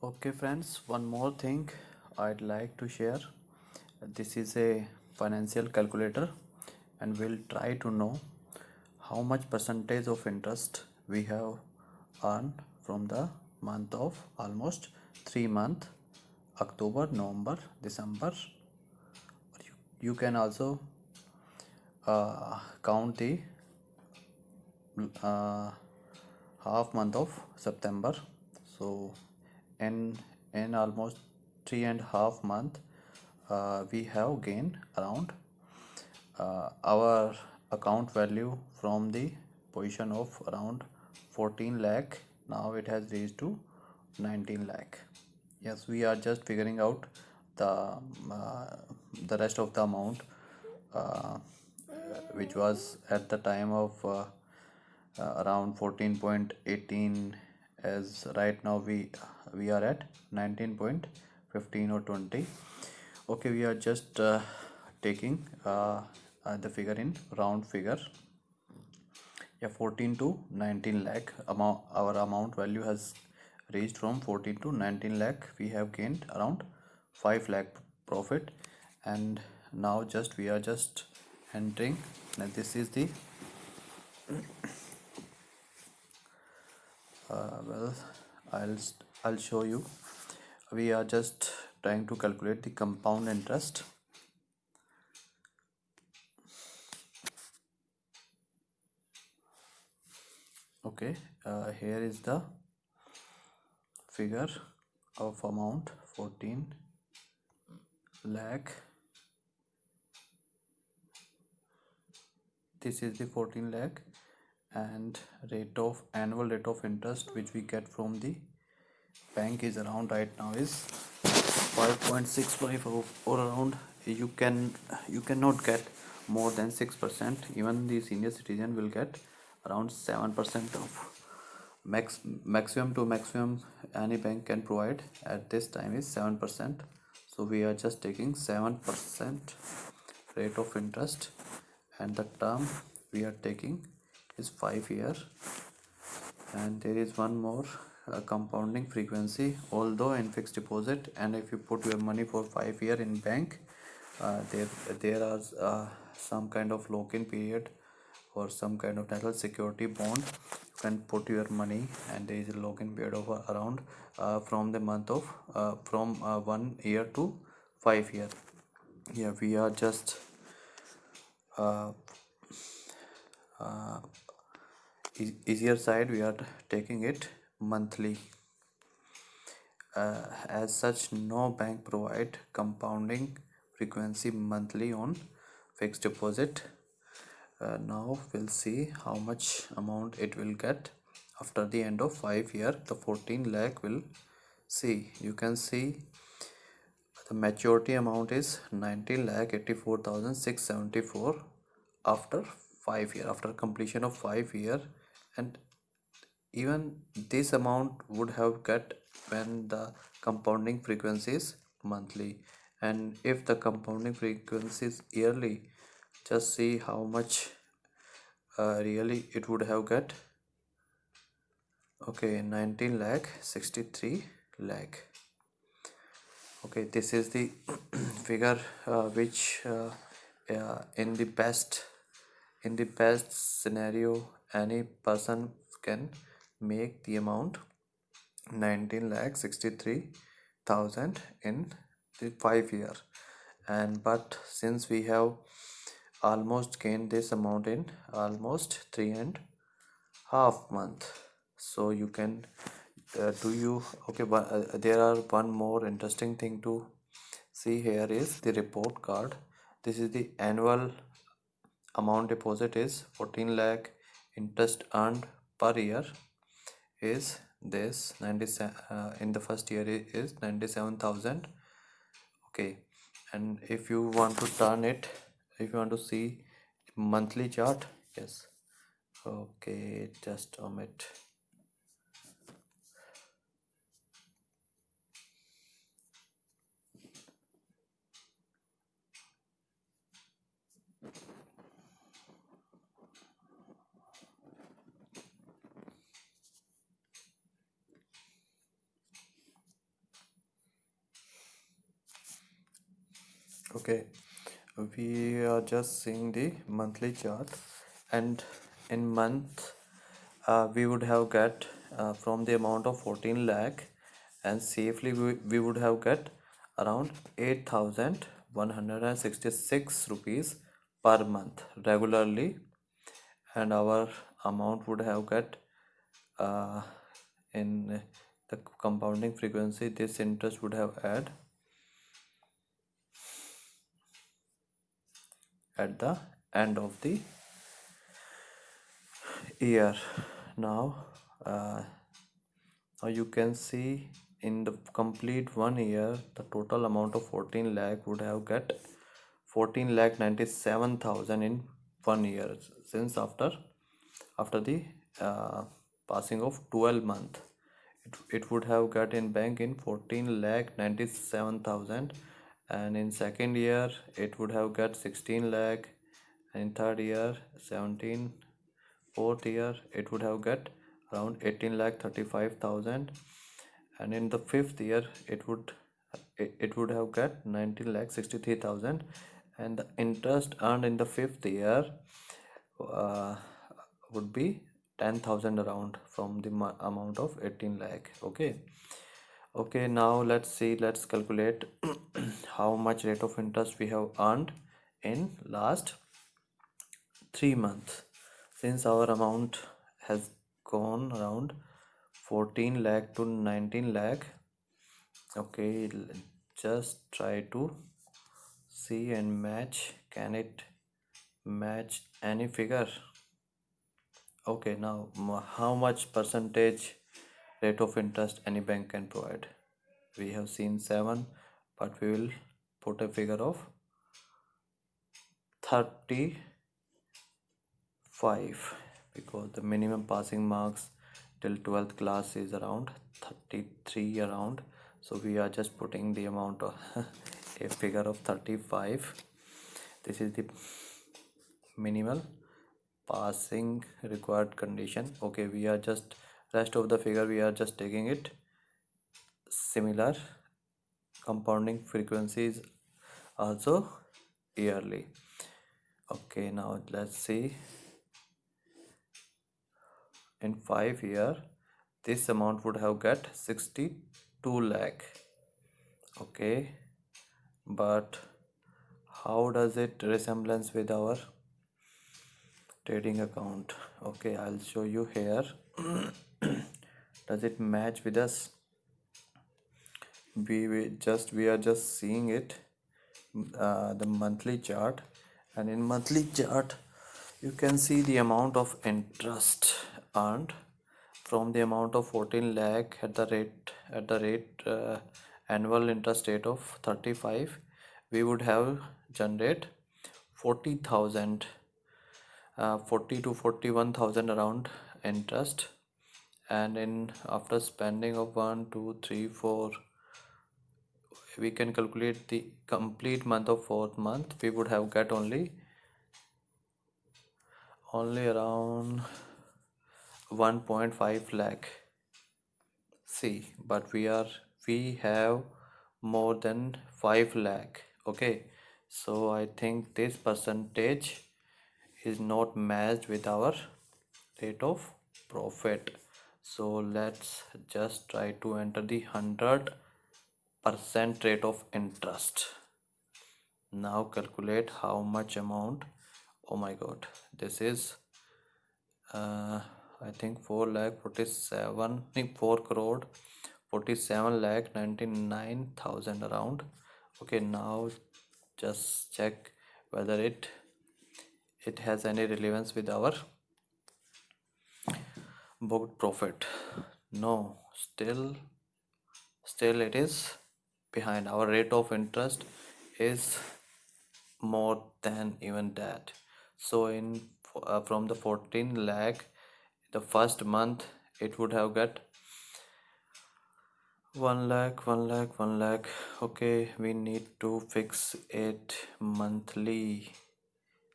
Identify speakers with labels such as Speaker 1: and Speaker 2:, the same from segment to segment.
Speaker 1: Okay, friends, one more thing I'd like to share. This is a financial calculator, and we'll try to know how much percentage of interest we have earned from the month of almost 3 months, October, November, December. You can also count the uh, half month of September. So in almost 3.5 months, we have gained around our account value from the position of around 14 lakh. Now it has reached to 19 lakh. Yes, we are just figuring out the uh, the rest of the amount, uh, which was at the time of around 14.18, as right now we are at 19.15 or 20. Okay, we are just taking the figure in round figure. Yeah, 14 to 19 lakh amount. Our amount value has reached from 14 to 19 lakh. We have gained around 5 lakh profit, and now we are just entering. Now this is the well, I'll show you. We are just trying to calculate the compound interest. Okay, here is the figure of amount 14 lakh. This is the 14 lakh, and annual rate of interest which we get from the bank is around right now is 5.65, or around. You cannot get more than 6%. Even the senior citizen will get around 7% of maximum to maximum any bank can provide at this time is 7%. So we are just taking 7% rate of interest, and the term we are taking is 5 year. And there is one more compounding frequency. Although in fixed deposit, and if you put your money for 5 year in bank, there are some kind of lock-in period or some kind of national security bond. You can put your money, and there is a lock-in period of around from the month of from 1 year to 5 year. Yeah, we are just uh, uh, easier side, we are taking it monthly. As such, no bank provide compounding frequency monthly on fixed deposit. Now we'll see how much amount it will get after the end of 5 year. The 14 lakh will see. You can see the maturity amount is 19,84,674 after 5 year, after completion of 5 year. And even this amount would have got when the compounding frequency is monthly, and if the compounding frequency is yearly, just see how much really it would have got. Okay, 19 lakh 63 lakh. Okay, this is the figure which in the best scenario any person can make the amount 19 lakh 63,000 in the 5 year. And but since we have almost gained this amount in almost 3.5 months, so you can do you okay. But there are one more interesting thing to see. Here is the report card. This is the annual amount deposit is 14 lakh. Interest earned per year is this 97 in the first year is 97,000. Okay, and if you want to turn it, if you want to see monthly chart, yes. Okay, just omit. Okay, we are just seeing the monthly chart, and in month we would have get from the amount of 14 lakh, and safely we would have get around 8,166 rupees per month regularly, and our amount would have get uh, in the compounding frequency, this interest would have add at the end of the year. Now you can see in the complete 1 year the total amount of 14 lakh would have get 14 lakh 97,000 in 1 year, since after the uh, passing of 12 month, it would have got in bank in 14 lakh 97,000, and in second year it would have got 16 lakh, and in third year 17, fourth year it would have got around 18 lakh 35,000, and in the fifth year it would have got 19 lakh 63,000, and the interest earned in the fifth year uh, would be 10,000 around from the amount of 18 lakh. Okay, now let's calculate how much rate of interest we have earned in last 3 months, since our amount has gone around 14 lakh to 19 lakh. Okay, just try to see and match. Can it match any figure? Okay, now how much percentage rate of interest any bank can provide? We have seen 7, but we will put a figure of 35, because the minimum passing marks till 12th class is around 33 around, so we are just putting the amount of a figure of 35. This is the minimal passing required condition. Okay, we are just rest of the figure we are just taking it similar. Compounding frequencies also yearly. Okay, now let's see. In 5 year this amount would have got 62 lakh. Okay, but how does it resemblance with our trading account? Okay, I'll show you here. Does it match with us? We are just seeing it, the monthly chart, and in monthly chart you can see the amount of interest earned from the amount of 14 lakh at the rate annual interest rate of 35. We would have generate 40,000, 40 to 41,000 around interest, and in after spending of 1 2 3 4, we can calculate the complete month of fourth month. We would have got only around 1.5 lakh. See, but we have more than 5 lakh. Okay, so I think this percentage is not matched with our rate of profit. So let's just try to enter the 100% rate of interest. Now calculate how much amount. Oh my god, this is I think 4 lakh 47, 4 crore 47 lakh 99,000 around. Okay, now just check whether it has any relevance with our booked profit. No, still it is behind. Our rate of interest is more than even that. So in from the 14 lakh, the first month it would have got 1 lakh 1 lakh 1 lakh. Okay, we need to fix it monthly,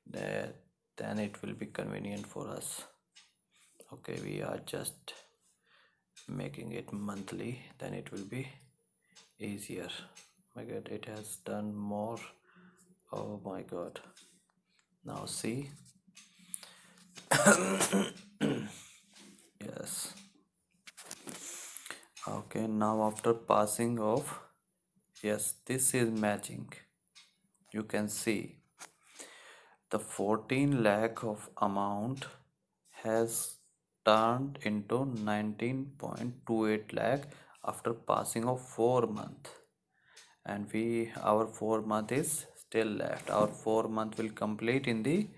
Speaker 1: that then it will be convenient for us. Okay, we are just making it monthly, then it will be easier. My god, it has done more Oh my god. Now see. Yes. Okay, now after passing of, yes, this is matching. You can see the 14 lakh of amount has turned into 19.28 lakh after passing of 4 months, and our 4 month is still left. Our 4 month will complete in the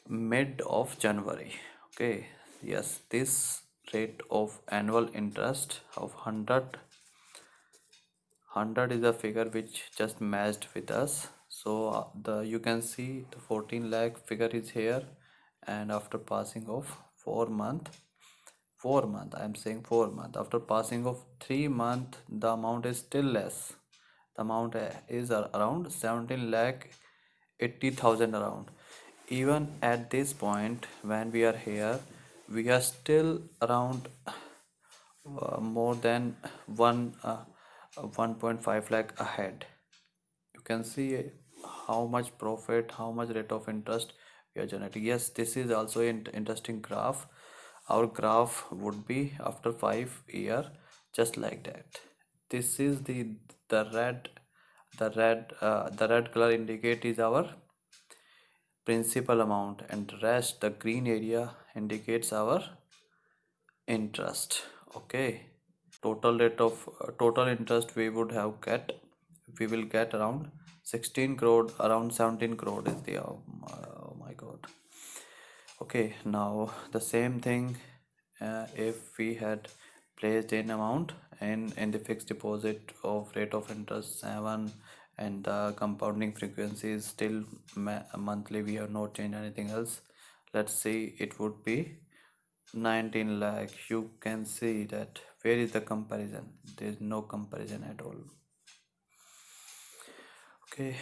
Speaker 1: mid of January. Okay, yes, this rate of annual interest of 100 is a figure which just matched with us. So the you can see the 14 lakh figure is here, and after passing of 4 month, I am saying 4 month, after passing of 3 month, the amount is still less. The amount is around 17 lakh 80,000 around. Even at this point when we are here, we are still around more than 1.5 lakh ahead. You can see how much profit, how much rate of interest we are generating. Yes, this is also an interesting graph. Our graph would be after 5 year, just like that. This is the red, the red color indicate is our principal amount, and the rest, the green area, indicates our interest. Okay, total rate of total interest we will get around 16 crore, around 17 crore is the oh my god. Okay, now the same thing, if we had placed in amount in the fixed deposit of rate of interest 7, and the compounding frequency is still monthly, we have not changed anything else. Let's see, it would be 19 lakh. You can see that where is the comparison? There is no comparison at all. Okay,